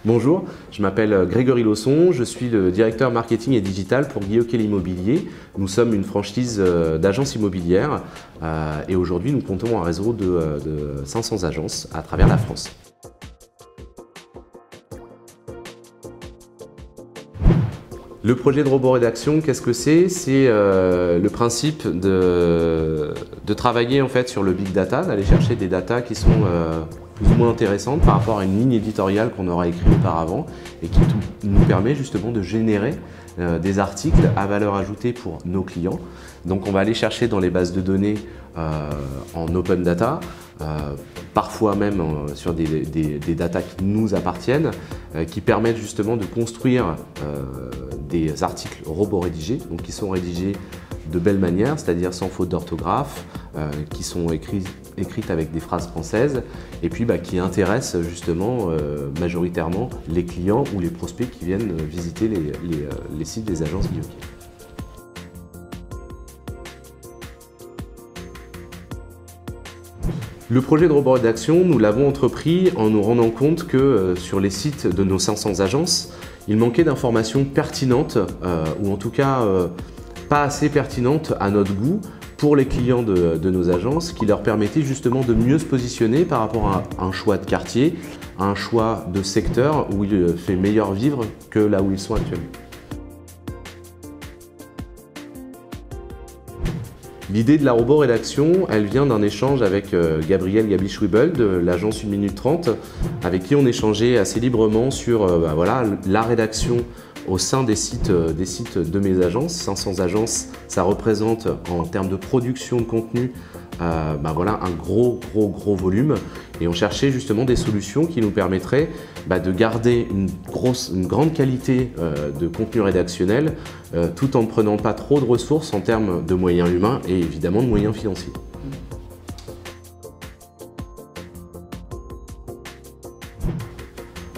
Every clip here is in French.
Bonjour, je m'appelle Grégory Lausson, je suis le directeur marketing et digital pour Guy Hockey l'Immobilier. Nous sommes une franchise d'agences immobilières et aujourd'hui nous comptons un réseau de 500 agences à travers la France. Le projet de robot rédaction, qu'est-ce que c'est? C'est le principe de travailler en fait sur le big data, d'aller chercher des datas qui sont plus ou moins intéressantes par rapport à une ligne éditoriale qu'on aura écrite auparavant et qui nous permet justement de générer des articles à valeur ajoutée pour nos clients. Donc on va aller chercher dans les bases de données en open data, parfois même sur des datas qui nous appartiennent, qui permettent justement de construire des articles robots rédigés, donc qui sont rédigés de belle manière, c'est-à-dire sans faute d'orthographe, qui sont écrites avec des phrases françaises et puis qui intéressent justement majoritairement les clients ou les prospects qui viennent visiter les sites des agences Guy Hockey. Le projet de robot rédaction, nous l'avons entrepris en nous rendant compte que sur les sites de nos 500 agences, il manquait d'informations pertinentes ou en tout cas pas assez pertinentes à notre goût pour les clients de nos agences qui leur permettaient justement de mieux se positionner par rapport à un choix de quartier, à un choix de secteur où il fait meilleur vivre que là où ils sont actuellement. L'idée de la robot rédaction, elle vient d'un échange avec Gabriel Gabi-Schwibel de l'agence 1 minute 30, avec qui on échangeait assez librement sur voilà, la rédaction au sein des sites de mes agences. 500 agences, ça représente en termes de production de contenu voilà, un gros volume. Et on cherchait justement des solutions qui nous permettraient de garder une grande qualité de contenu rédactionnel tout en ne prenant pas trop de ressources en termes de moyens humains et évidemment de moyens financiers.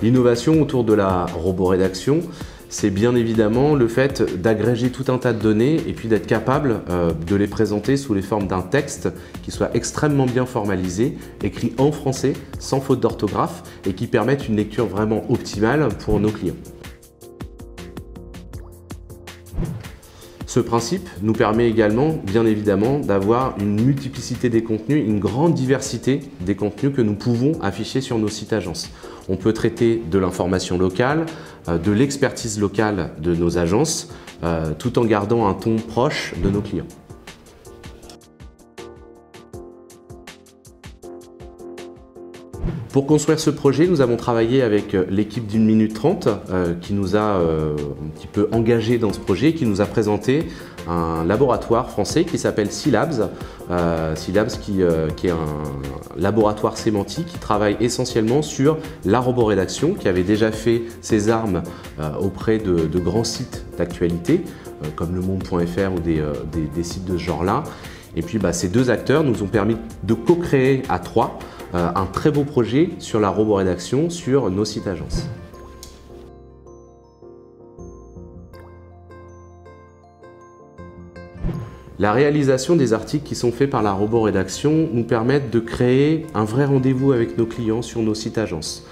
L'innovation autour de la roborédaction, c'est bien évidemment le fait d'agréger tout un tas de données et puis d'être capable de les présenter sous les formes d'un texte qui soit extrêmement bien formalisé, écrit en français, sans faute d'orthographe et qui permette une lecture vraiment optimale pour nos clients. Ce principe nous permet également, bien évidemment, d'avoir une multiplicité des contenus, une grande diversité des contenus que nous pouvons afficher sur nos sites agences. On peut traiter de l'information locale, de l'expertise locale de nos agences, tout en gardant un ton proche de nos clients. Pour construire ce projet, nous avons travaillé avec l'équipe d'1 minute 30 qui nous a un petit peu engagés dans ce projet, qui nous a présenté un laboratoire français qui s'appelle Sealabs. Sealabs qui est un laboratoire sémantique qui travaille essentiellement sur la roborédaction, qui avait déjà fait ses armes auprès de grands sites d'actualité comme le monde.fr ou des sites de ce genre-là. Et puis ces deux acteurs nous ont permis de co-créer à trois un très beau projet sur la roborédaction sur nos sites agences. La réalisation des articles qui sont faits par la roborédaction nous permettent de créer un vrai rendez-vous avec nos clients sur nos sites agences.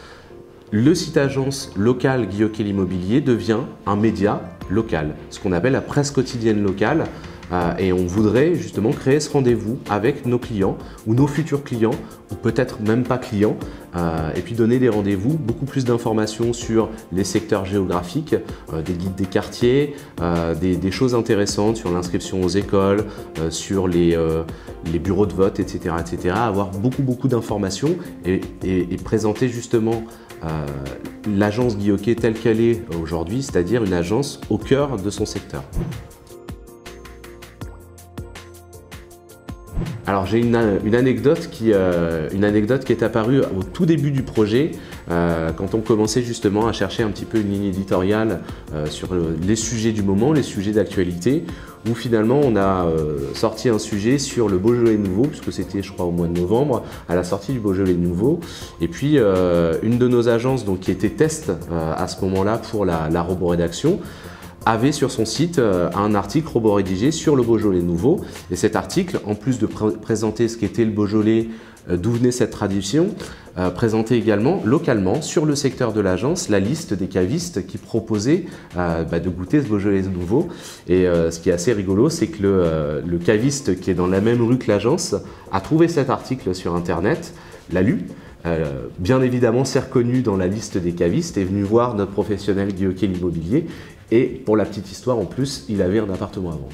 Le site agence local Guy Hockey l'Immobilier devient un média local, ce qu'on appelle la presse quotidienne locale. Et on voudrait justement créer ce rendez-vous avec nos clients ou nos futurs clients ou peut-être même pas clients et puis donner des rendez-vous, beaucoup plus d'informations sur les secteurs géographiques, des guides des quartiers, des choses intéressantes sur l'inscription aux écoles, sur les bureaux de vote, etc. Avoir beaucoup d'informations et présenter justement l'agence Guy Hockey telle qu'elle est aujourd'hui, c'est-à-dire une agence au cœur de son secteur. Alors j'ai une anecdote qui est apparue au tout début du projet, quand on commençait justement à chercher un petit peu une ligne éditoriale sur les sujets du moment, les sujets d'actualité, où finalement on a sorti un sujet sur le Beaujolais nouveau, puisque c'était je crois au mois de novembre, à la sortie du Beaujolais nouveau. Et puis une de nos agences donc, qui était test à ce moment-là pour la roborédaction, avait sur son site un article roborédigé sur le Beaujolais nouveau. Et cet article, en plus de présenter ce qu'était le Beaujolais, d'où venait cette tradition, présentait également localement sur le secteur de l'agence la liste des cavistes qui proposaient de goûter ce Beaujolais nouveau. Et ce qui est assez rigolo, c'est que le caviste qui est dans la même rue que l'agence a trouvé cet article sur internet, l'a lu, bien évidemment s'est reconnu dans la liste des cavistes, est venu voir notre professionnel Guy Hockey l'immobilier, et pour la petite histoire en plus, il avait un appartement à vendre.